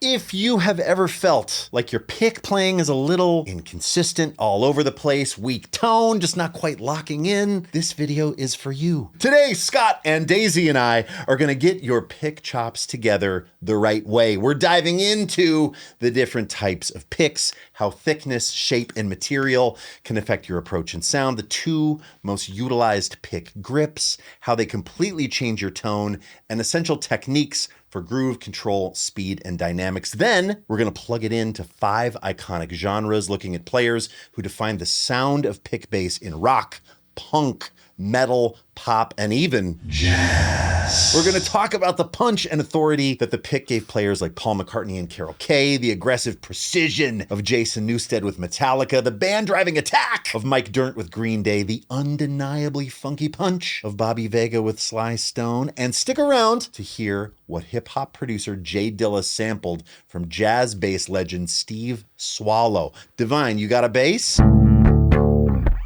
If you have ever felt like your pick playing is a little inconsistent, all over the place, weak tone, just not quite locking in, this video is for you. Today, Scott and Daisy and I are gonna get your pick chops together the right way. We're diving into the different types of picks, how thickness, shape, and material can affect your approach and sound, the two most utilized pick grips, how they completely change your tone, and essential techniques for groove, control, speed, and dynamics. Then we're gonna plug it into 5 iconic genres, looking at players who define the sound of pick bass in rock, punk, metal, pop, and even jazz. We're gonna talk about the punch and authority that the pick gave players like Paul McCartney and Kaye, the aggressive precision of Jason Newsted with Metallica, the band-driving attack of Mike Dirnt with Green Day, the undeniably funky punch of Bobby Vega with Sly Stone, and stick around to hear what hip-hop producer Jay Dilla sampled from jazz bass legend Steve Swallow. Divine, you got a bass?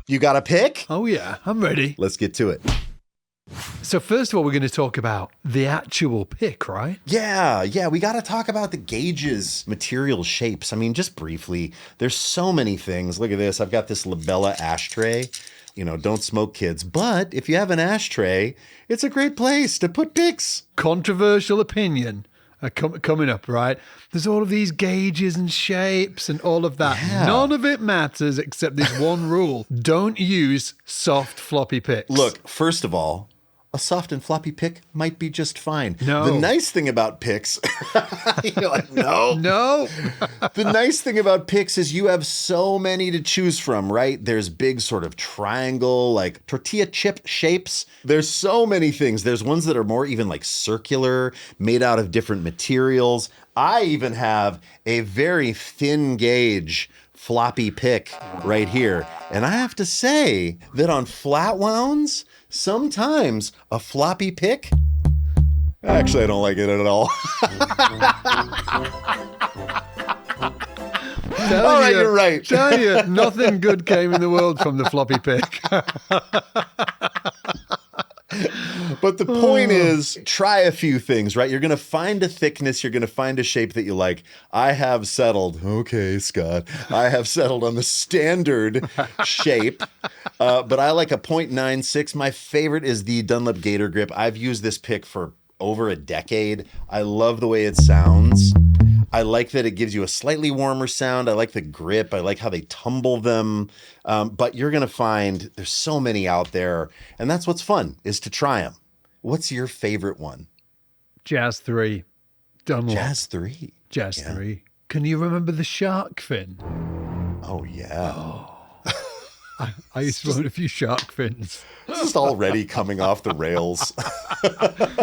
You got a pick? Oh yeah, I'm ready. Let's get to it. So first of all, we're going to talk about the actual pick, right? Yeah, we got to talk about the gauges, material shapes. I mean, just briefly, there's so many things. Look at this. I've got this Labella ashtray. You know, don't smoke, kids. But if you have an ashtray, it's a great place to put picks. Controversial opinion coming up, right? There's all of these gauges and shapes and all of that. Yeah. None of it matters except this one rule. Don't use soft, floppy picks. Look, first of all, a soft and floppy pick might be just fine. No. The nice thing about picks, you're like, no. No. The nice thing about picks is you have so many to choose from, right? There's big sort of triangle, like tortilla chip shapes. There's so many things. There's ones that are more even like circular, made out of different materials. I even have a very thin gauge floppy pick right here. And I have to say that on flat wounds, sometimes a floppy pick, actually, I don't like it at all. All right, you're right. Tell you, nothing good came in the world from the floppy pick. But the point is, try a few things, right? You're going to find a thickness. You're going to find a shape that you like. I have settled. Okay, Scott. I have settled on the standard shape, but I like a 0.96. My favorite is the Dunlop Gator Grip. I've used this pick for over a decade. I love the way it sounds. I like that it gives you a slightly warmer sound. I like the grip. I like how they tumble them. But you're going to find there's so many out there. And that's what's fun, is to try them. What's your favorite one? Jazz 3. Dunlop. Jazz 3. Jazz 3. Can you remember the shark fin? Oh, yeah. Oh. I used to own a few shark fins. Just already coming off the rails.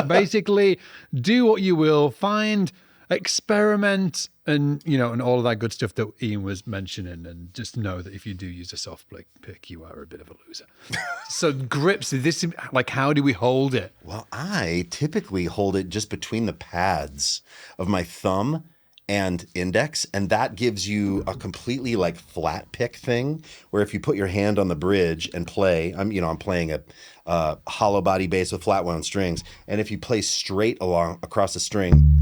Basically, do what you will. Find, experiment, and and all of that good stuff that Ian was mentioning, and just know that if you do use a soft pick, you are a bit of a loser. So grips, this, like, how do we hold it? Well, I typically hold it just between the pads of my thumb and index, and that gives you a completely like flat pick thing, where if you put your hand on the bridge and play, I'm playing a hollow body bass with flat wound strings, and if you play straight across the string,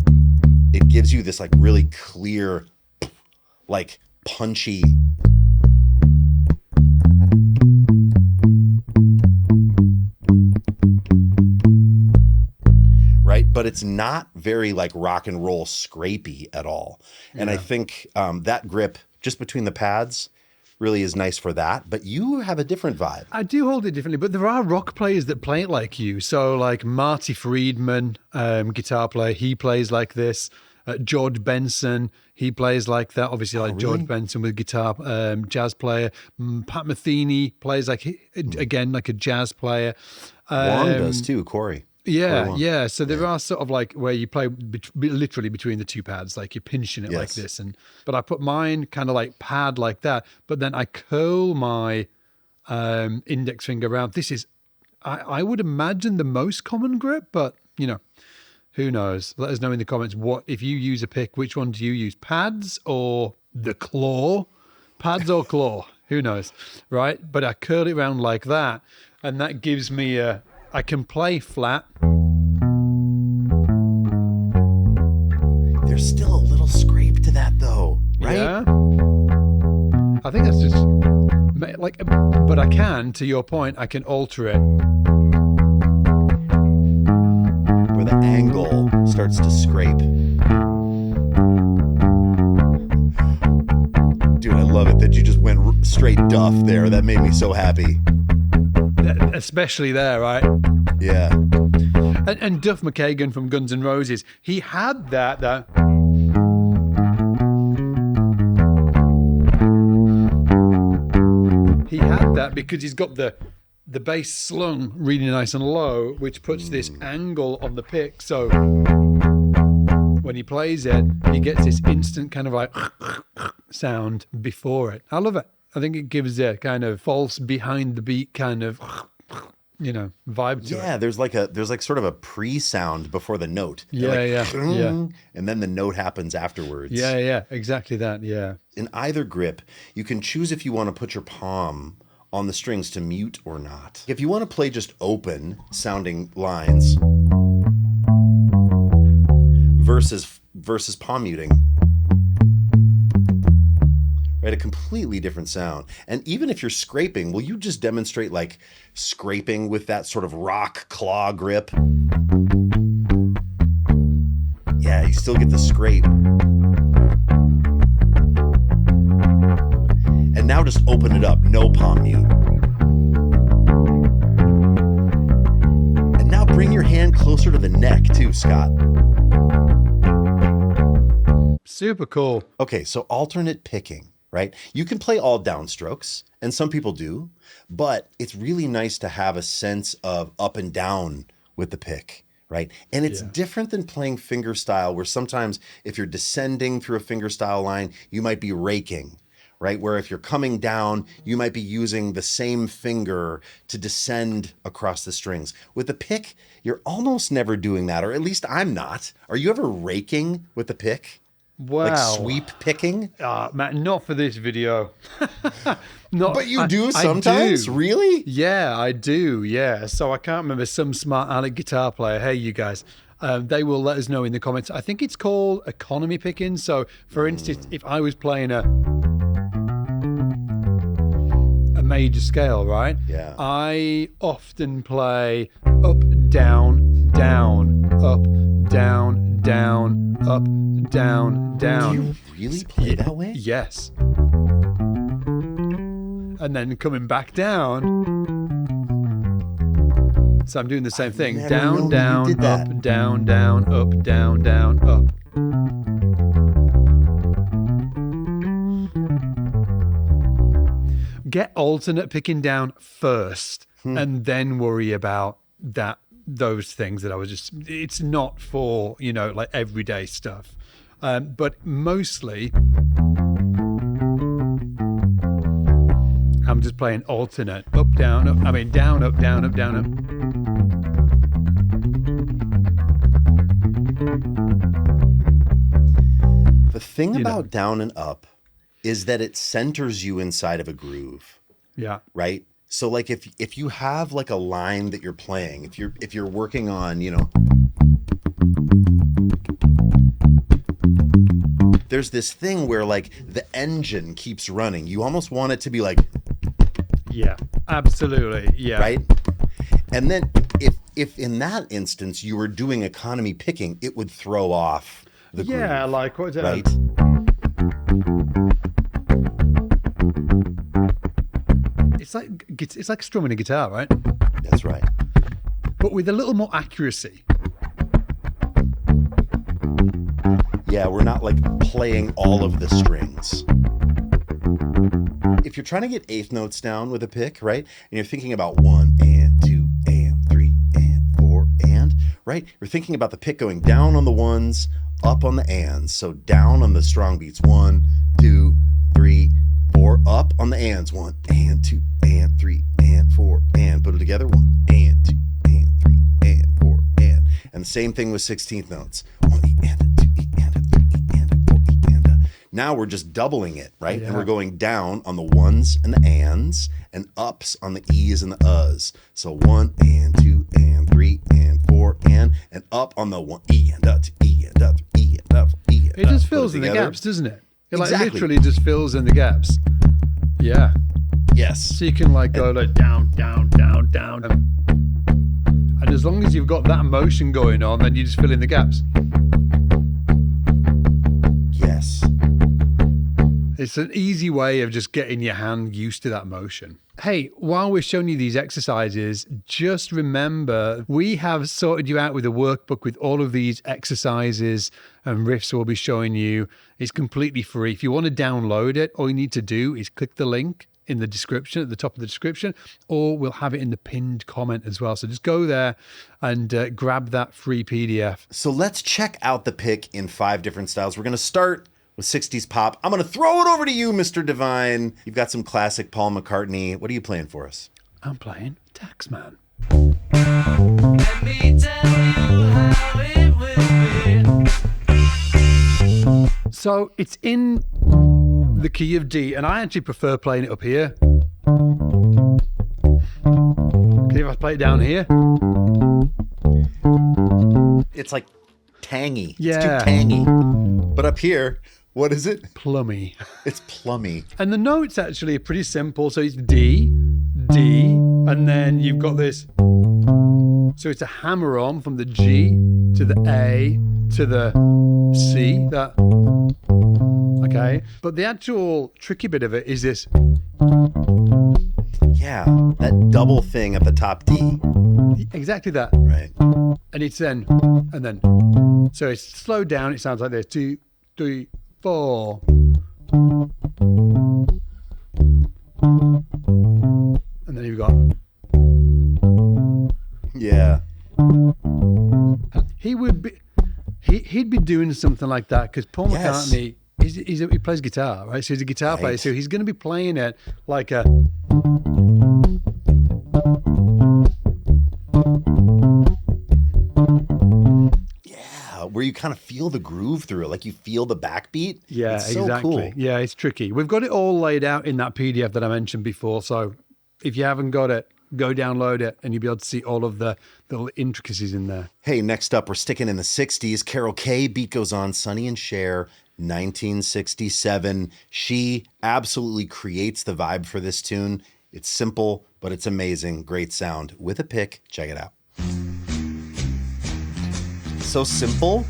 it gives you this like really clear, like punchy. Right? But it's not very like rock and roll scrapey at all. And I think that grip just between the pads really is nice for that. But you have a different vibe. I do hold it differently, but there are rock players that play it like you. So like Marty Friedman, guitar player, he plays like this. George Benson, he plays like that. Obviously, like really? George Benson with guitar, jazz player. Pat Metheny plays like, again, like a jazz player. Wong does too, Corey. Yeah. So there are sort of like where you play literally between the two pads, like you're pinching it like this. But I put mine kind of like pad like that, but then I curl my index finger around. This is, I would imagine, the most common grip, but who knows? Let us know in the comments if you use a pick, which one do you use? Pads or the claw? Pads or claw? Who knows, right? But I curl it around like that, and that gives me I can play flat. There's still a little to that though, right? Yeah. I think that's just like, but I can, to your point, I can alter it. Where the angle starts to scrape. Dude, I love it that you just went straight Duff there. That made me so happy. Especially there, right? Yeah. And Duff McKagan from Guns N' Roses, he had that. He had that because he's got the bass slung really nice and low, which puts this angle on the pick. So when he plays it, he gets this instant kind of like sound before it. I love it. I think it gives a kind of false behind the beat kind of, vibe to it. Yeah, there's like sort of a pre-sound before the note. Yeah. And then the note happens afterwards. Yeah, exactly that, yeah. In either grip, you can choose if you want to put your palm on the strings to mute or not. If you want to play just open sounding lines versus palm muting, right? A completely different sound. And even if you're scraping, will you just demonstrate like scraping with that sort of rock claw grip? Yeah, you still get the scrape. And now just open it up, no palm mute. And now bring your hand closer to the neck too, Scott. Super cool. Okay, so alternate picking, right? You can play all downstrokes, and some people do, but it's really nice to have a sense of up and down with the pick, right? And it's different than playing fingerstyle, where sometimes if you're descending through a fingerstyle line, you might be raking, right? Where if you're coming down, you might be using the same finger to descend across the strings. With the pick, you're almost never doing that, or at least I'm not. Are you ever raking with the pick? Wow. Like sweep picking? Matt, not for this video. But you do sometimes? I do. Really? Yeah, I do. Yeah. So I can't remember, some smart aleck guitar player. Hey, you guys. They will let us know in the comments. I think it's called economy picking. So, for instance, if I was playing a major scale, right? Yeah. I often play up, down, down, up, down, down, up, down, down. Do you really play that way? Yes. And then coming back down. So I'm doing the same thing. Down, down, up, down, down, up, down, down, up. Get alternate picking down first, and then worry about those things that I was just. It's not for like everyday stuff, but mostly I'm just playing alternate up, down, up. I mean down, up, down, up, down, up. The thing about down and up is that it centers you inside of a groove. Yeah. Right? So like if you have like a line that you're playing, if you're working on, there's this thing where like the engine keeps running. You almost want it to be like, yeah, absolutely. Yeah. Right? And then if in that instance you were doing economy picking, it would throw off the groove. Yeah, like what's that? Right? It's like strumming a guitar, right? That's right. But with a little more accuracy. Yeah, we're not like playing all of the strings. If you're trying to get eighth notes down with a pick, right? And you're thinking about 1 and 2 and 3 and 4 and, right? You're thinking about the pick going down on the ones, up on the ands. So down on the strong beats, 1, 2, 3, 4, up on the ands, 1 and 2 and 3 and 4 and, put it together, 1 and 2 and 3 and 4 and the same thing with 16th notes, 1 E and a 2 E and a 3 E and a 4 E and a. Now we're just doubling it, right? Yeah. And we're going down on the ones and the ands and ups on the E's and the U's. So 1 and 2 and 3 and 4 and up on the 1 E and a 2 E and a 3 E and It just fills in the gaps, doesn't it? It like literally just fills in the gaps. Yeah. Yes. So you can like go like down, down, down, down. And as long as you've got that motion going on, then you just fill in the gaps. Yes. It's an easy way of just getting your hand used to that motion. Hey, while we're showing you these exercises, just remember we have sorted you out with a workbook with all of these exercises and riffs we'll be showing you. It's completely free. If you want to download it, all you need to do is click the link in the description, at the top of the description, or we'll have it in the pinned comment as well. So just go there and grab that free PDF. So let's check out the pick in 5 different styles. We're going to start with 60s pop. I'm going to throw it over to you, Mr. Divine. You've got some classic Paul McCartney. What are you playing for us? I'm playing Taxman. Let me tell you how it will be. So it's in the key of D, and I actually prefer playing it up here. Can if I play it down here? It's like tangy. Yeah. It's too tangy. But up here, what is it? Plummy. It's plummy. And the notes actually are pretty simple. So it's D, D, and then you've got this. So it's a hammer on from the G to the A to the C. That. Okay. But the actual tricky bit of it is this. Yeah, that double thing at the top D. Exactly that. Right. And it's then, and then. So it's slowed down. It sounds like this. 2, 3, 4. And then you've got. Yeah. He would be, he'd be doing something like that because Paul McCartney, he plays guitar, right? So he's a guitar player. So he's going to be playing it like a. Where you kind of feel the groove through it, like you feel the backbeat. Yeah, it's so exactly. Cool. Yeah, it's tricky. We've got it all laid out in that PDF that I mentioned before. So if you haven't got it, go download it and you'll be able to see all of the little intricacies in there. Hey, next up, we're sticking in the 60s. Kaye, Beat Goes On, Sonny and Cher, 1967. She absolutely creates the vibe for this tune. It's simple, but it's amazing. Great sound. With a pick, check it out. So simple,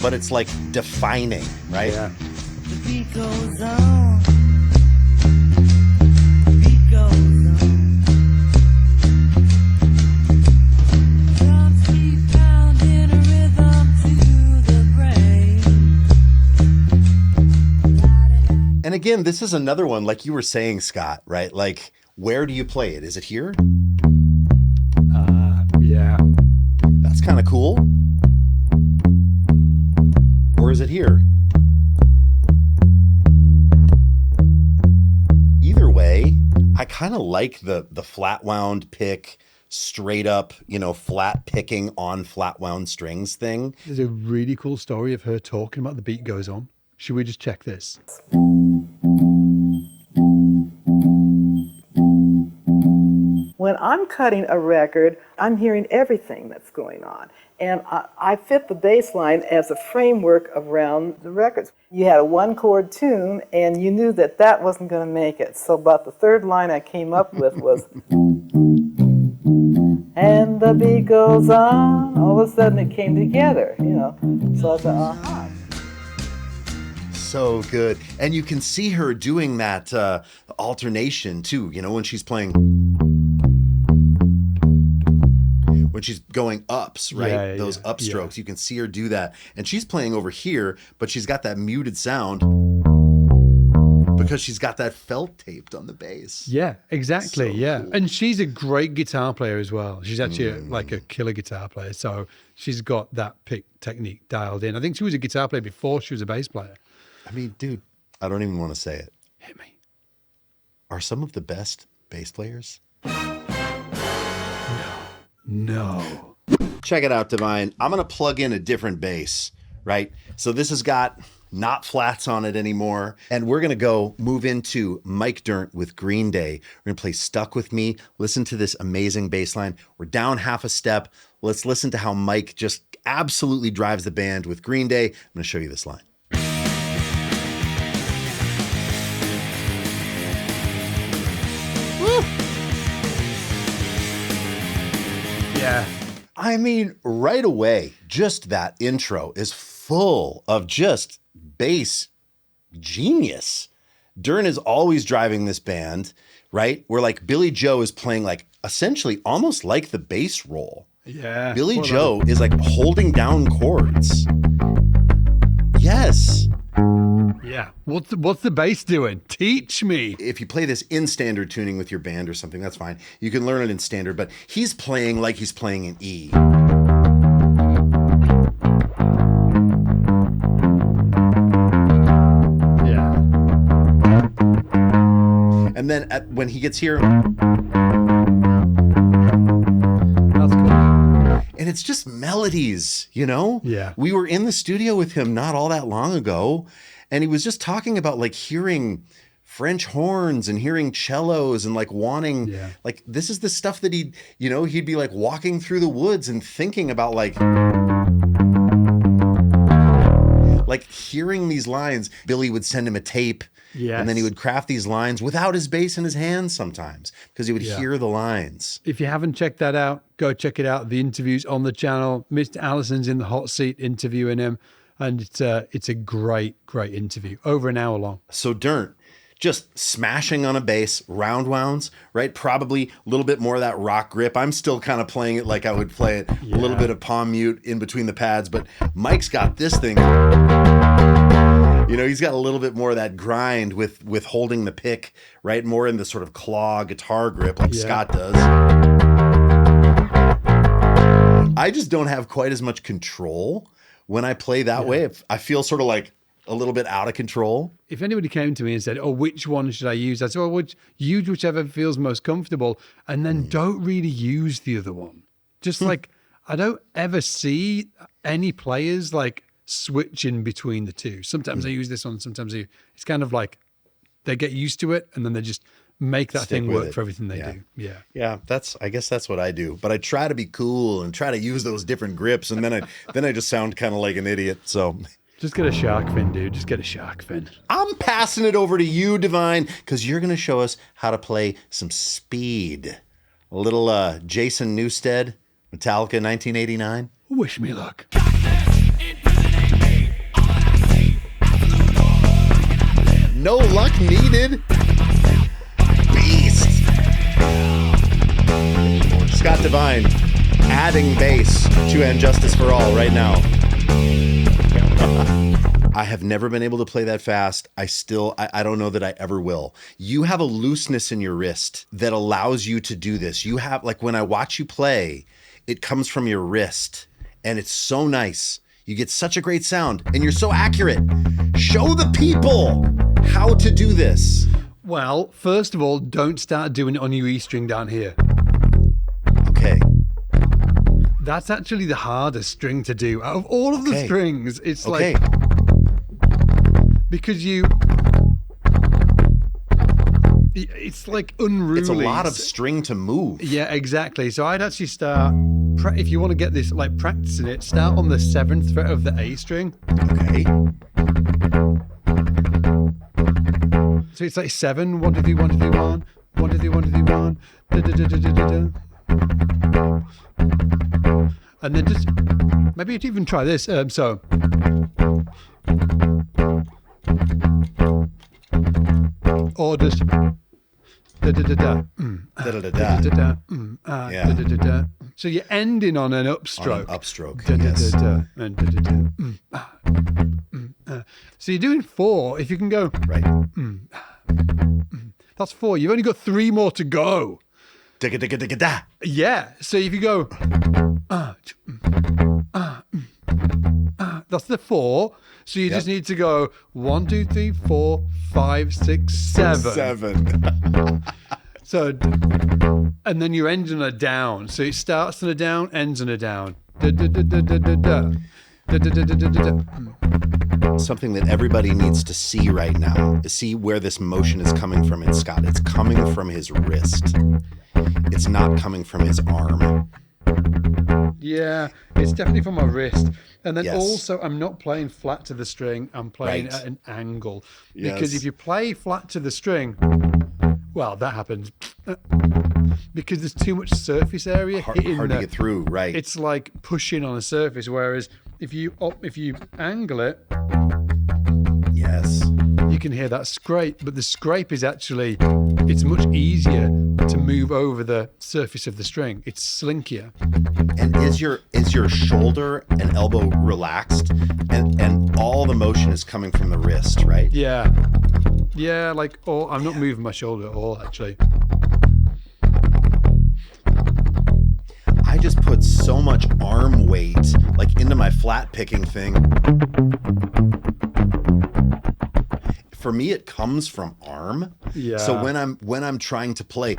but it's like defining, right? Yeah. The beat goes on. The beat goes on. Drums keep pounding a rhythm to the brain. And again, this is another one, like you were saying, Scott, right? Like, where do you play it? Is it here? Yeah. That's kind of cool. Or is it here? Either way, I kind of like the flat wound pick, straight up, flat picking on flat wound strings thing. There's a really cool story of her talking about The Beat Goes On. Should we just check this? When I'm cutting a record, I'm hearing everything that's going on. And I fit the bass line as a framework around the records. You had a 1-chord tune, and you knew that that wasn't going to make it. So about the third line I came up with was, and the beat goes on. All of a sudden it came together, So I thought, aha. So good. And you can see her doing that alternation too, when she's playing. When she's going ups, right? Those upstrokes. You can see her do that. And she's playing over here, but she's got that muted sound because she's got that felt taped on the bass. Yeah, exactly. So yeah. cool. And she's a great guitar player as well. She's actually like a killer guitar player. So she's got that pick technique dialed in. I think she was a guitar player before she was a bass player. I mean, dude, I don't even want to say it. Hit me. Are some of the best bass players? No. Check it out, Divine. I'm going to plug in a different bass, right? So this has got not flats on it anymore. And we're going to move into Mike Dirnt with Green Day. We're going to play Stuck With Me. Listen to this amazing bass line. We're down half a step. let's listen to how Mike just absolutely drives the band with Green Day. I'm going to show you this line. Woo! Yeah. I mean, right away, just that intro is full of just bass genius. Dirnt is always driving this band, right? Where like Billy Joe is playing like essentially almost like the bass roll. Yeah. Billy Joe is like holding down chords. Yes. Yeah. What's the bass doing? Teach me. If you play this in standard tuning with your band or something, that's fine. You can learn it in standard, but he's playing like he's playing in E. Yeah. And then when he gets here, That's cool. and it's just melodies, you know? Yeah. We were in the studio with him not all that long ago, and he was just talking about like hearing French horns and hearing cellos and like wanting, like, this is the stuff that he'd be like walking through the woods and thinking about like hearing these lines. Billy would send him a tape. Yes. And then he would craft these lines without his bass in his hands sometimes because he would hear the lines. If you haven't checked that out, go check it out. The interview's on the channel. Mr. Allison's in the hot seat interviewing him. And it's a great interview. Over an hour long. So Dirnt, just smashing on a bass, round wounds, right? Probably a little bit more of that rock grip. I'm still kind of playing it like I would play it. A little bit of palm mute in between the pads. But Mike's got this thing. He's got a little bit more of that grind with holding the pick, right? More in the sort of claw guitar grip like Scott does. I just don't have quite as much control when I play that way. I feel sort of like a little bit out of control. If anybody came to me and said, "Oh, which one should I use?" I said, "Well, use whichever feels most comfortable, and then don't really use the other one." Just like I don't ever see any players like switching between the two. Sometimes I use this one, sometimes it's kind of like they get used to it and then they just make that thing work for everything they do. Yeah, I guess that's what I do. But I try to be cool and try to use those different grips, and then I just sound kind of like an idiot. So just get a shark fin, dude. Just get a shark fin. I'm passing it over to you, Divine, because you're going to show us how to play some speed. A little Jason Newsted, Metallica 1989. Wish me luck. No luck needed. Beast. Scott Divine adding bass to And Justice for All right now. I have never been able to play that fast. I don't know that I ever will. You have a looseness in your wrist that allows you to do this. You have, like, when I watch you play, it comes from your wrist and it's so nice. You get such a great sound and you're so accurate. Show the people how to do this. Well, first of all, don't start doing it on your E string down here. Okay. That's actually the hardest string to do. Out of all of the strings, it's like... Because it's like unruly. It's a lot of string to move. Yeah, exactly. So I'd actually start, if you want to get this, like practicing it, start on the 7th fret of the A string. Okay. So it's like 7, 1, 2, 3, 1, 2, 3, 1, 1, 2, 3, 1, 2, 3, 1, da, da, da, da, da, da. And then just, maybe you'd even try this. So. Or just da da da da Da da da da da da. da da da da. So you're ending on an upstroke. Upstroke. Da da Yes. da da and da da da. So you're doing 4. If you can go Right. That's 4. You've only got 3 more to go. Digga digga digga da. Yeah. So if you go that's the 4. So you just need to go 1, 2, 3, 4, 5, 6, 7. 7. So, and then you're ending on a down. So it starts on a down, ends on a down. Da, da, da, da, da, da, da. Da, da, da, da, da, da, da. Something that everybody needs to see right now is see where this motion is coming from in Scott. It's coming from his wrist. It's not coming from his arm. Yeah, it's definitely from my wrist. And then Yes. also, I'm not playing flat to the string. I'm playing Right. at an angle. Yes. Because if you play flat to the string, well, that happens. Because there's too much surface area Hard hitting to get through, right? It's like pushing on a surface. Whereas if you angle it, yes. you can hear that scrape. But the scrape is actually, it's much easier to move over the surface of the string. It's slinkier. And is your shoulder and elbow relaxed, and all the motion is coming from the wrist, right? Yeah. Yeah, like, I'm not moving my shoulder at all, actually. I just put so much arm weight like into my flat picking thing. For me, it comes from arm. Yeah. So when I'm trying to play,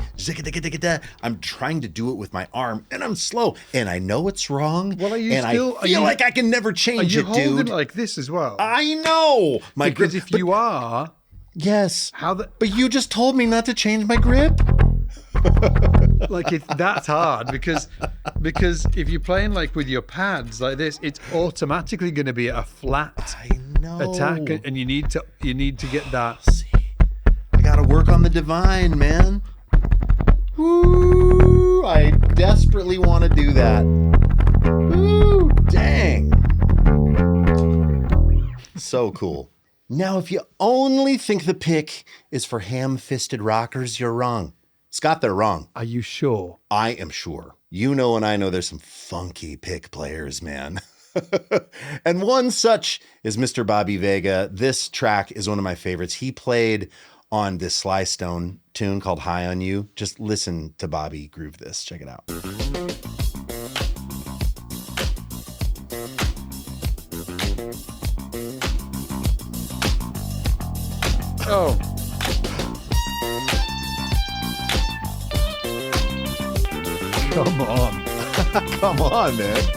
I'm trying to do it with my arm, and I'm slow, and I know it's wrong. Well, and I feel like I can never Are change you it, holding dude. it like this as well? I know my Because grip. if you are, Yes. but you just told me not to change my grip. like that's hard because if you're playing like with your pads like this, it's automatically going to be a flat I know. attack, and you need to get that. See, I gotta work on the divine, man. Woo! I desperately want to do that. Woo! Dang. So cool. Now, if you only think the pick is for ham-fisted rockers, you're wrong. Scott, they're wrong. Are you sure? I am sure. You know, and I know there's some funky pick players, man. And one such is Mr. Bobby Vega. This track is one of my favorites. He played on this Sly Stone tune called High on You. Just listen to Bobby groove this. Check it out. Oh. Come on. Come on, man.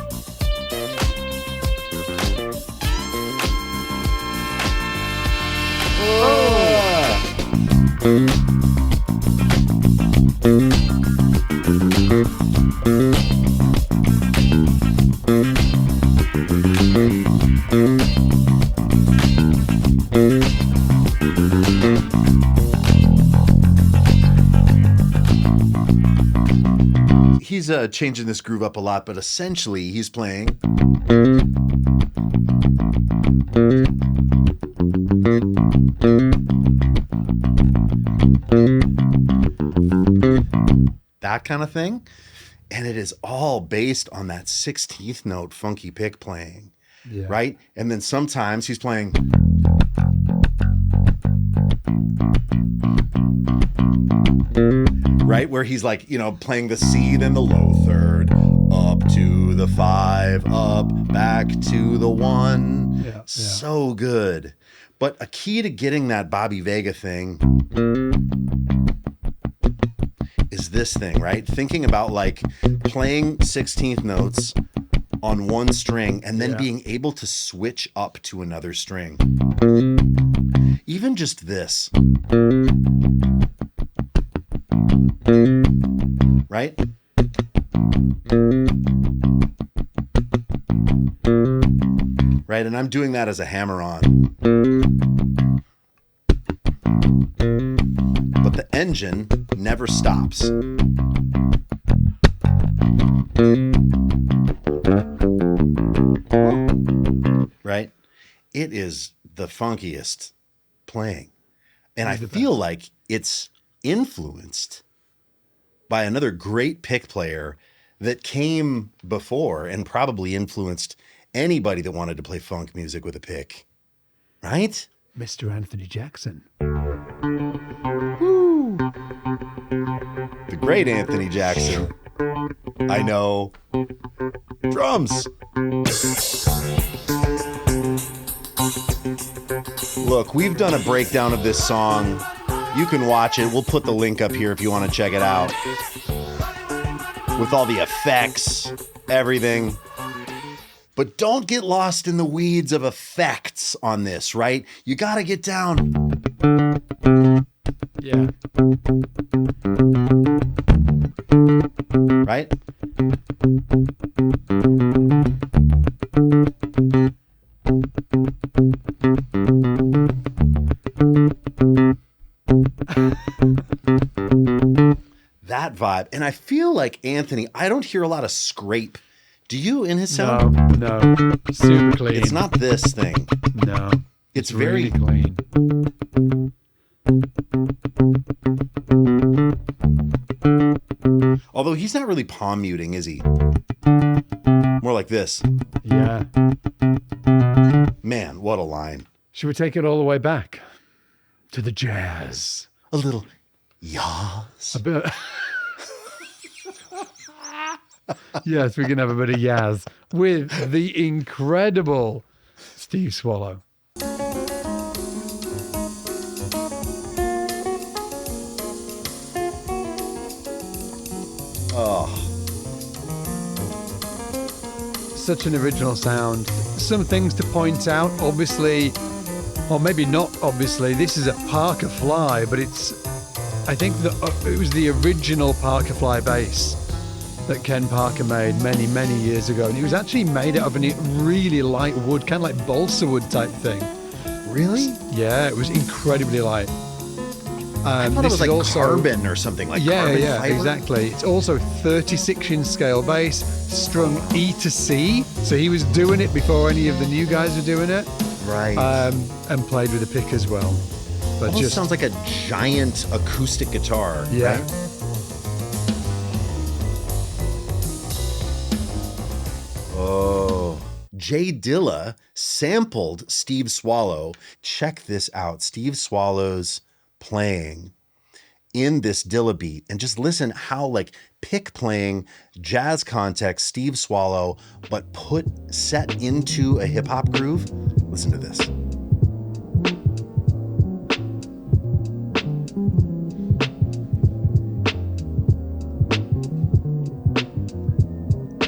He's changing this groove up a lot, but essentially he's playing. That kind of thing. And it is all based on that 16th note funky pick playing. Yeah. Right? And then sometimes he's playing. Right? Where he's like, playing the C, then the low third, up to the 5, up, back to the 1. Yeah. So good. But a key to getting that Bobby Vega thing is this thing, right? Thinking about like playing 16th notes on one string and then being able to switch up to another string. Even just this. Right? Right, and I'm doing that as a hammer-on. But the engine never stops. Right? It is the funkiest playing. And I feel like it's influenced by another great pick player that came before and probably influenced anybody that wanted to play funk music with a pick. Right? Mr. Anthony Jackson. Woo. The great Anthony Jackson. I know. Drums. Look, we've done a breakdown of this song. You can watch it. We'll put the link up here if you want to check it out. With all the effects, everything. But don't get lost in the weeds of effects on this, right? You got to get down. Yeah. right? That vibe. And I feel like Anthony, I don't hear a lot of scrape. Do you in his sound? No. Super clean. It's not this thing. No. It's really very clean. Although he's not really palm muting, is he? More like this. Yeah. Man, what a line. Should we take it all the way back to the jazz? A little yas. A bit. Yes, we can have a bit of yaz with the incredible Steve Swallow. Oh. Such an original sound. Some things to point out, obviously, or maybe not obviously, this is a Parker Fly, but I think it was the original Parker Fly bass that Ken Parker made many, many years ago. And it was actually made out of a really light wood, kind of like balsa wood type thing. Really? Yeah, it was incredibly light. I thought it was like carbon or something, like carbon fiber. Exactly. It's also 36-inch scale bass, strung E to C. So he was doing it before any of the new guys were doing it. Right. And played with a pick as well. But Almost sounds like a giant acoustic guitar. Yeah. Right? Oh. Jay Dilla sampled Steve Swallow. Check this out. Steve Swallow's playing in this Dilla beat, and just listen how like pick playing, jazz context, Steve Swallow, but set into a hip hop groove. Listen to this.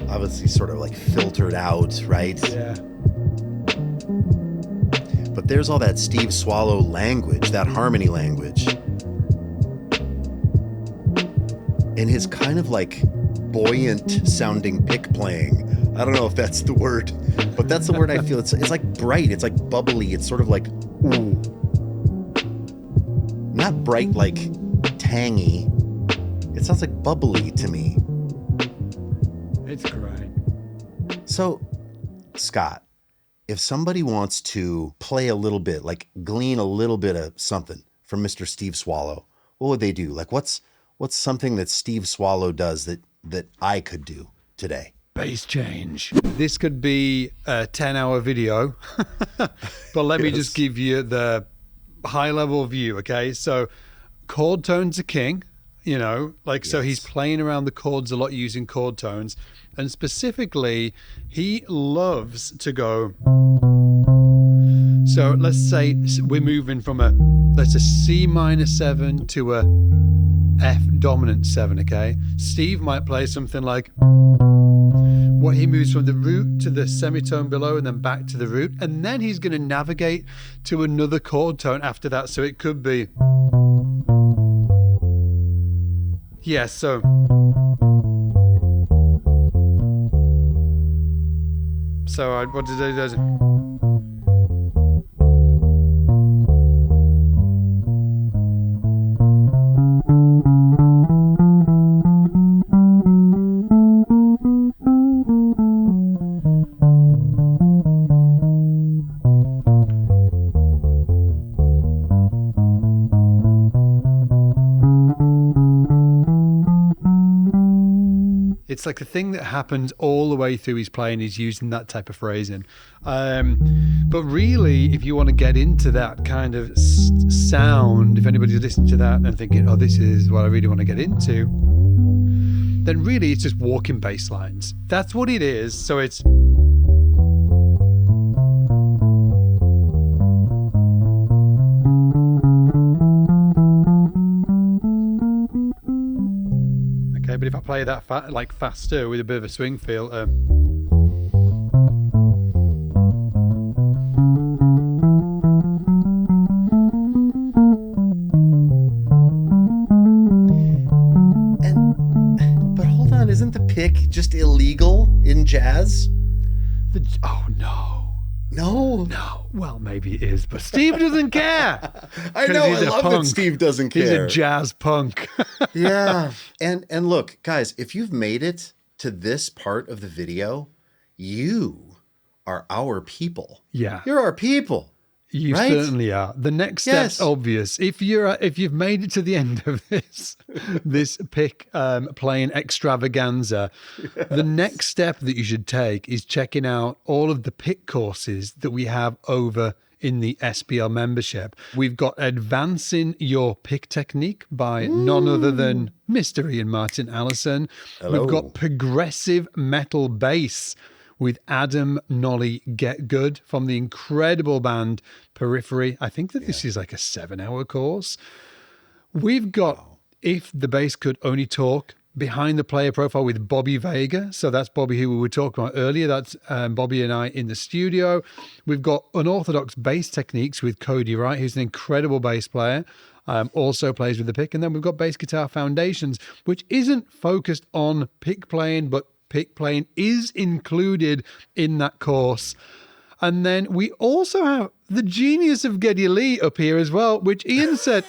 Obviously sort of like filtered out, right? Yeah. But there's all that Steve Swallow language, that harmony language. And his kind of like buoyant sounding pick playing. I don't know if that's the word, but that's the word I feel. It's like bright, it's like bubbly, it's sort of like, ooh. Not bright like tangy. It sounds like bubbly to me. It's great. So, Scott, if somebody wants to play a little bit, like glean a little bit of something from Mr. Steve Swallow, what would they do? Like what's something that Steve Swallow does that I could do today? Bass change. This could be a 10-hour video, but let me just give you the high-level view, okay? So chord tones are king, so he's playing around the chords a lot using chord tones. And specifically, he loves to go. So let's say we're moving from a C minor 7 to a F dominant 7, okay? Steve might play something like what he moves from the root to the semitone below and then back to the root. And then he's going to navigate to another chord tone after that. So it could be. Yeah, so. So what did I do? It's like the thing that happens all the way through his playing is using that type of phrasing. But really, if you want to get into that kind of sound, if anybody's listening to that and thinking, oh, this is what I really want to get into, then really it's just walking bass lines. That's what it is. So it's... But if I play that faster with a bit of a swing feel, but hold on, isn't just illegal in jazz? Oh, no. No. No. Well, maybe it is, but Steve doesn't care. I know. I He's a love that punk. Steve doesn't care. He's a jazz punk. Yeah. And look, guys, if you've made it to this part of the video, you are our people. Yeah. You're our people. You right? certainly are. The next step's obvious. If you've made it to the end of this pick playing extravaganza, the next step that you should take is checking out all of the pick courses that we have over in the SPL membership. We've got Advancing Your Pick Technique by none other than Mr. Ian Martin Allison. Hello. We've got Progressive Metal Bass with Adam Nolly Get Good from the incredible band Periphery. I think that this is like a 7-hour course. We've got If the Bass Could Only Talk, Behind the Player Profile with Bobby Vega. So that's Bobby who we were talking about earlier. That's Bobby and I in the studio. We've got Unorthodox Bass Techniques with Cody Wright, who's an incredible bass player. Also plays with the pick. And then we've got Bass Guitar Foundations, which isn't focused on pick playing, but pick playing is included in that course. And then we also have the genius of Geddy Lee up here as well, which Ian said,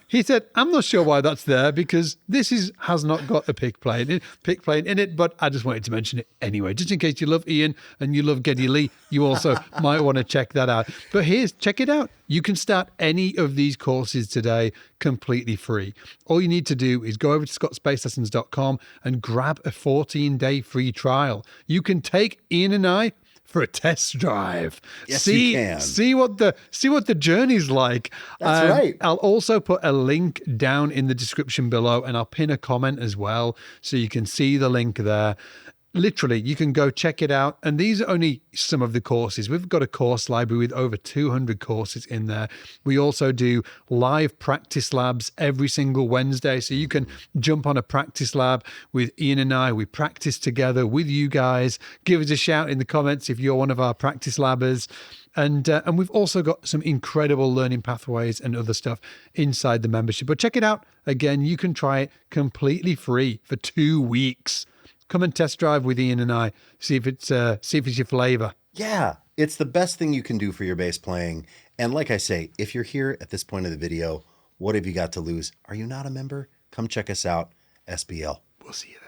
he said, I'm not sure why that's there because this has not got a pick playing in it, but I just wanted to mention it anyway, just in case you love Ian and you love Geddy Lee, you also might want to check that out. But check it out. You can start any of these courses today completely free. All you need to do is go over to scottsbasslessons.com and grab a 14-day free trial. You can take Ian and I for a test drive. Yes, you can. See what the journey's like. That's right. I'll also put a link down in the description below, and I'll pin a comment as well, so you can see the link there. Literally, you can go check it out. And these are only some of the courses. We've got a course library with over 200 courses in there. We also do live practice labs every single Wednesday. So you can jump on a practice lab with Ian and I. We practice together with you guys. Give us a shout in the comments if you're one of our practice labbers. And we've also got some incredible learning pathways and other stuff inside the membership. But check it out. Again, you can try it completely free for 2 weeks. Come and test drive with Ian and I. See if it's your flavor. Yeah, it's the best thing you can do for your bass playing. And like I say, if you're here at this point of the video, what have you got to lose? Are you not a member? Come check us out, SBL. We'll see you there.